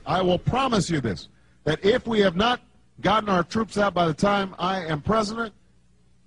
I will promise you this, that if we have not gotten our troops out by the time I am president,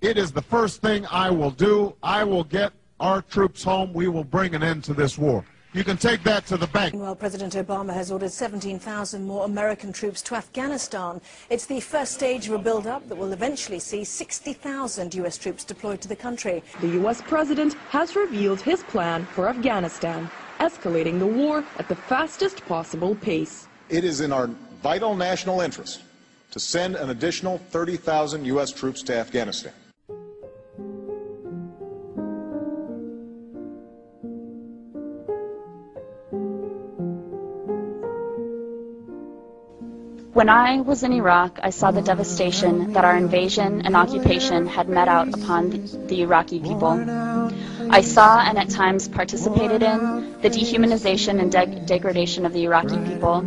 it is the first thing I will do. I will get our troops home. We will bring an end to this war. You can take that to the bank. Well, President Obama has ordered 17,000 more American troops to Afghanistan. It's the first stage of a build-up that will eventually see 60,000 U.S. troops deployed to the country. The U.S. president has revealed his plan for Afghanistan, escalating the war at the fastest possible pace. It is in our vital national interest to send an additional 30,000 U.S. troops to Afghanistan. When I was in Iraq, I saw the devastation that our invasion and occupation had met out upon the Iraqi people. I saw and at times participated in the dehumanization and degradation of the Iraqi people.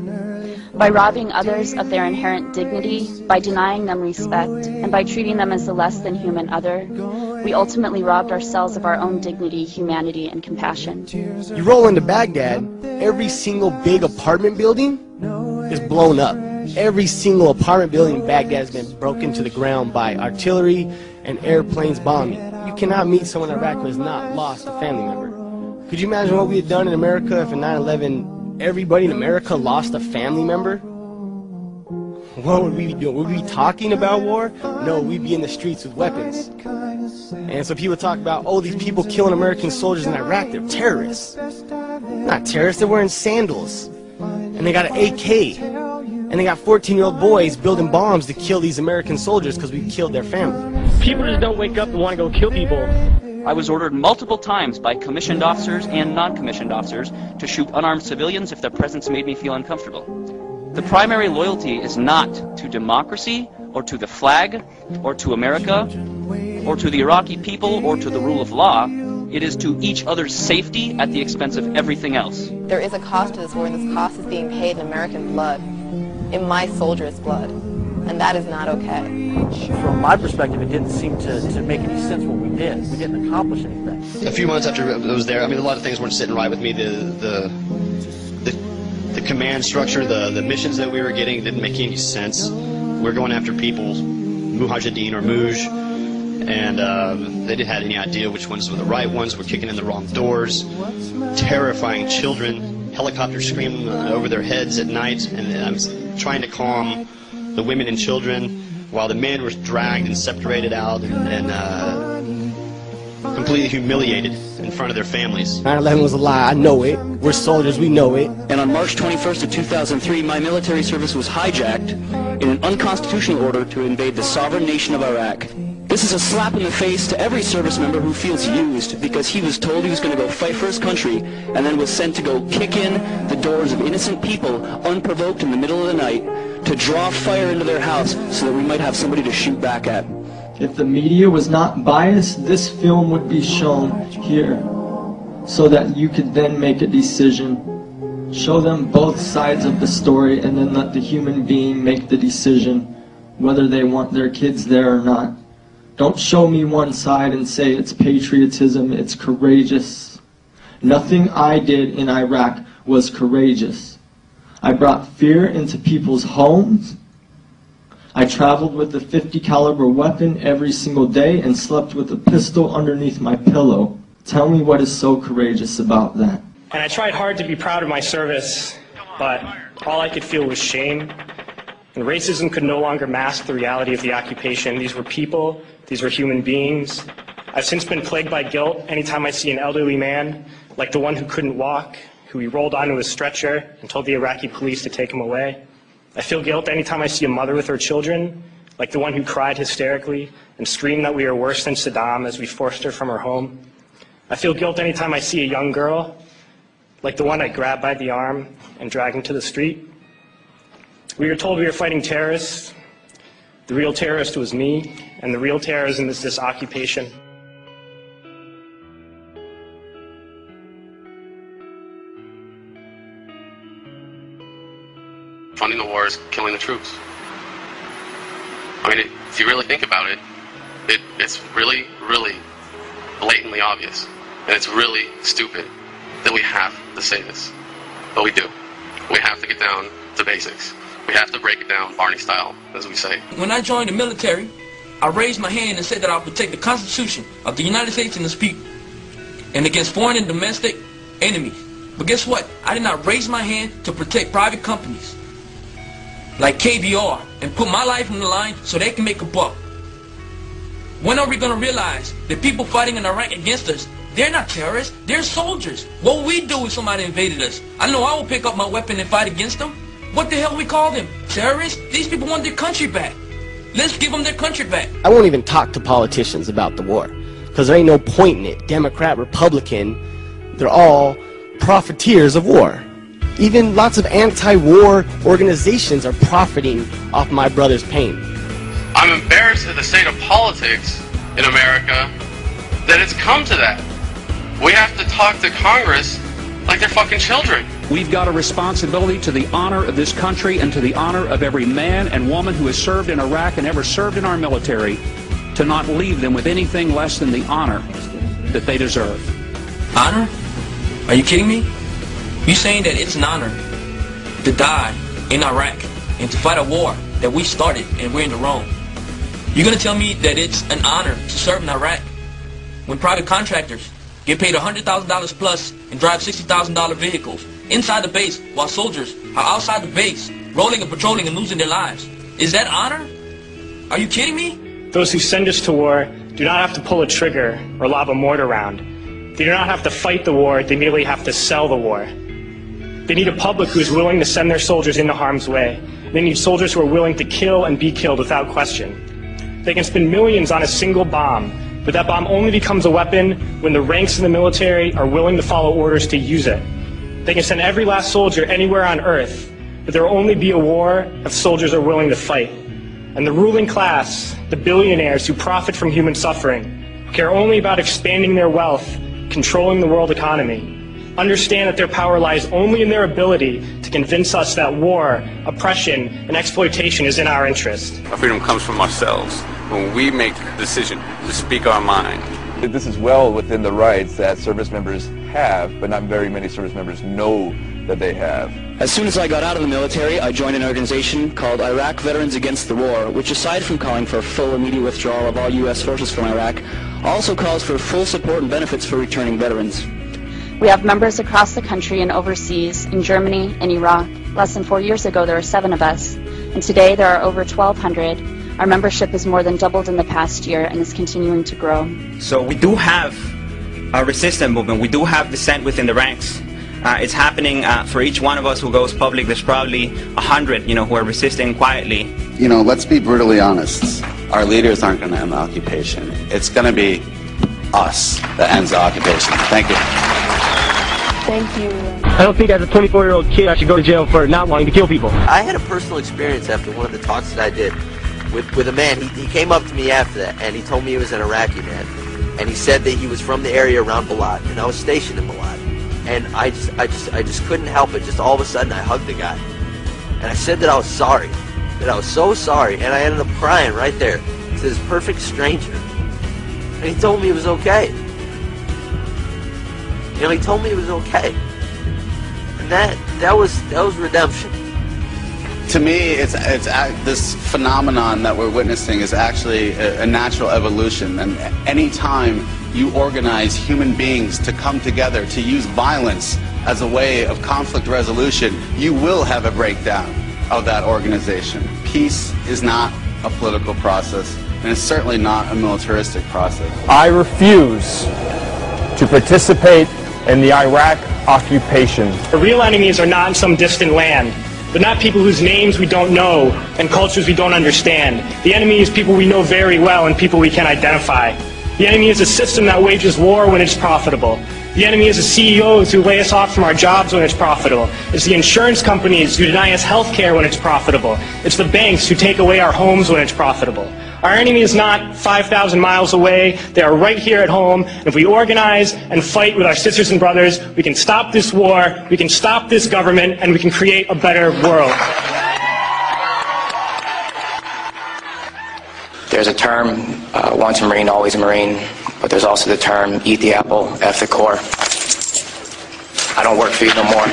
By robbing others of their inherent dignity, by denying them respect, and by treating them as the less than human other, we ultimately robbed ourselves of our own dignity, humanity, and compassion. You roll into Baghdad, every single big apartment building is blown up. Every single apartment building in Baghdad has been broken to the ground by artillery and airplanes bombing. You cannot meet someone in Iraq who has not lost a family member. Could you imagine what we had done in America if in 9/11 everybody in America lost a family member? What would we be doing? Would we be talking about war? No, we'd be in the streets with weapons. And so people talk about, oh, these people killing American soldiers in Iraq, they're terrorists. Not terrorists, they're wearing sandals. And they got an AK. And they got 14-year-old boys building bombs to kill these American soldiers because we killed their family. People just don't wake up and want to go kill people. I was ordered multiple times by commissioned officers and non-commissioned officers to shoot unarmed civilians if their presence made me feel uncomfortable. The primary loyalty is not to democracy or to the flag or to America or to the Iraqi people or to the rule of law. It is to each other's safety at the expense of everything else. There is a cost to this war, and this cost is being paid in American blood, in my soldiers' blood, and that is not okay. From my perspective, it didn't seem to make any sense what we did. We didn't accomplish anything. A few months after I was there, I mean, a lot of things weren't sitting right with me. The command structure, the missions that we were getting didn't make any sense. We're going after people, Mujahideen or Muj, and they didn't have any idea which ones were the right ones. We're kicking in the wrong doors, terrifying children, helicopters screaming over their heads at night, and I'm trying to calm the women and children while the men were dragged and separated out and completely humiliated in front of their families. 9/11 was a lie, I know it. We're soldiers, we know it. And on March 21st of 2003, my military service was hijacked in an unconstitutional order to invade the sovereign nation of Iraq. This is a slap in the face to every service member who feels used because he was told he was going to go fight for his country and then was sent to go kick in the doors of innocent people unprovoked in the middle of the night to draw fire into their house so that we might have somebody to shoot back at. If the media was not biased, this film would be shown here so that you could then make a decision. Show them both sides of the story and then let the human being make the decision whether they want their kids there or not. Don't show me one side and say it's patriotism, it's courageous. Nothing I did in Iraq was courageous. I brought fear into people's homes. I traveled with a .50 caliber weapon every single day and slept with a pistol underneath my pillow. Tell me what is so courageous about that. And I tried hard to be proud of my service, but all I could feel was shame. And racism could no longer mask the reality of the occupation. These were people, these were human beings. I've since been plagued by guilt anytime I see an elderly man, like the one who couldn't walk, who he rolled onto his stretcher and told the Iraqi police to take him away. I feel guilt anytime I see a mother with her children, like the one who cried hysterically and screamed that we are worse than Saddam as we forced her from her home. I feel guilt anytime I see a young girl, like the one I grabbed by the arm and dragged into the street. We were told we were fighting terrorists. The real terrorist was me, and the real terrorism is this occupation. Funding the war is killing the troops. I mean, if you really think about it, it's really, really blatantly obvious. And it's really stupid that we have to say this. But we do. We have to get down to basics. We have to break it down Barney style, as we say. When I joined the military, I raised my hand and said that I'll protect the Constitution of the United States and its people, and against foreign and domestic enemies. But guess what? I did not raise my hand to protect private companies like KBR and put my life on the line so they can make a buck. When are we going to realize that people fighting in Iraq against us, they're not terrorists, they're soldiers? What would we do if somebody invaded us? I know I will pick up my weapon and fight against them. What the hell we call them? Terrorists? These people want their country back. Let's give them their country back. I won't even talk to politicians about the war, because there ain't no point in it. Democrat, Republican, they're all profiteers of war. Even lots of anti-war organizations are profiting off my brother's pain. I'm embarrassed at the state of politics in America that it's come to that. We have to talk to Congress like they're fucking children. We've got a responsibility to the honor of this country and to the honor of every man and woman who has served in Iraq and ever served in our military to not leave them with anything less than the honor that they deserve. Honor? Are you kidding me? You saying that it's an honor to die in Iraq and to fight a war that we started and we're in the wrong? You're going to tell me that it's an honor to serve in Iraq when private contractors get paid $100,000 plus and drive $60,000 vehicles inside the base while soldiers are outside the base rolling and patrolling and losing their lives? Is that honor? Are you kidding me? Those who send us to war do not have to pull a trigger or lob a mortar round. They do not have to fight the war, they merely have to sell the war. They need a public who is willing to send their soldiers into harm's way. They need soldiers who are willing to kill and be killed without question. They can spend millions on a single bomb, but that bomb only becomes a weapon when the ranks in the military are willing to follow orders to use it. They can send every last soldier anywhere on Earth, but there will only be a war if soldiers are willing to fight. And the ruling class, the billionaires who profit from human suffering, care only about expanding their wealth, controlling the world economy, understand that their power lies only in their ability to convince us that war, oppression, and exploitation is in our interest. Our freedom comes from ourselves when we make the decision to speak our mind. This is well within the rights that service members have, but not very many service members know that they have. As soon as I got out of the military, I joined an organization called Iraq Veterans Against the War, which aside from calling for full immediate withdrawal of all U.S. forces from Iraq, also calls for full support and benefits for returning veterans. We have members across the country and overseas, in Germany and Iraq. Less than 4 years ago, there were 7 of us, and today there are over 1,200. Our membership has more than doubled in the past year and is continuing to grow. So we do have a resistance movement. We do have dissent within the ranks. It's happening for each one of us who goes public. There's probably 100, who are resisting quietly. Let's be brutally honest. Our leaders aren't going to end the occupation. It's going to be us that ends the occupation. Thank you. Thank you. I don't think as a 24-year-old kid I should go to jail for not wanting to kill people. I had a personal experience after one of the talks that I did with a man. He came up to me after that and he told me he was an Iraqi man. And he said that he was from the area around Balad, and I was stationed in Balad. And I just couldn't help it. Just all of a sudden I hugged the guy. And I said that I was sorry. That I was so sorry. And I ended up crying right there to this perfect stranger. And he told me it was okay. He told me it was okay. And that was redemption. To me, it's this phenomenon that we're witnessing is actually a natural evolution. And any time you organize human beings to come together to use violence as a way of conflict resolution, you will have a breakdown of that organization. Peace is not a political process, and it's certainly not a militaristic process. I refuse to participate in the Iraq occupation. The real enemies are not in some distant land. They're not people whose names we don't know and cultures we don't understand. The enemy is people we know very well and people we can identify. The enemy is a system that wages war when it's profitable. The enemy is the CEOs who lay us off from our jobs when it's profitable. It's the insurance companies who deny us health care when it's profitable. It's the banks who take away our homes when it's profitable. Our enemy is not 5,000 miles away. They are right here at home. And if we organize and fight with our sisters and brothers, we can stop this war, we can stop this government, and we can create a better world. There's a term, once a Marine, always a Marine, but there's also the term, eat the apple, F the core. I don't work for you no more.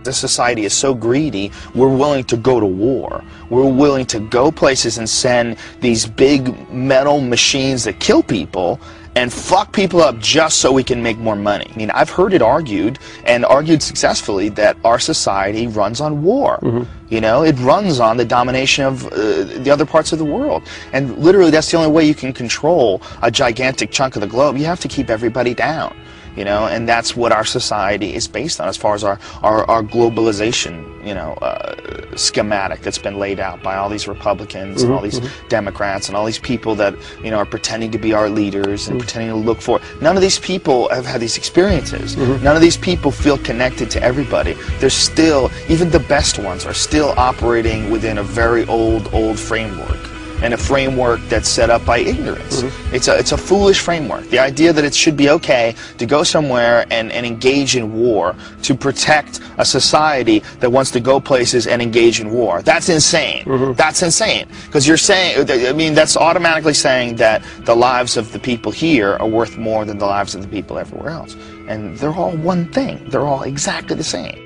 This society is so greedy, we're willing to go to war. We're willing to go places and send these big metal machines that kill people and fuck people up just so we can make more money. I mean, I've heard it argued, and argued successfully, that our society runs on war. You know, it runs on the domination of the other parts of the world. And literally, that's the only way you can control a gigantic chunk of the globe. You have to keep everybody down. You know, and that's what our society is based on as far as our globalization, you know, schematic that's been laid out by all these Republicans and all these Democrats and all these people that, you know, are pretending to be our leaders and pretending to look for. None of these people have had these experiences. None of these people feel connected to everybody. They're still, even the best ones are still operating within a very old framework. And a framework that's set up by ignorance. It's a foolish framework. The idea that it should be okay to go somewhere and engage in war to protect a society that wants to go places and engage in war. That's insane. That's insane. Because you're saying, I mean, that's automatically saying that the lives of the people here are worth more than the lives of the people everywhere else. And they're all one thing. They're all exactly the same.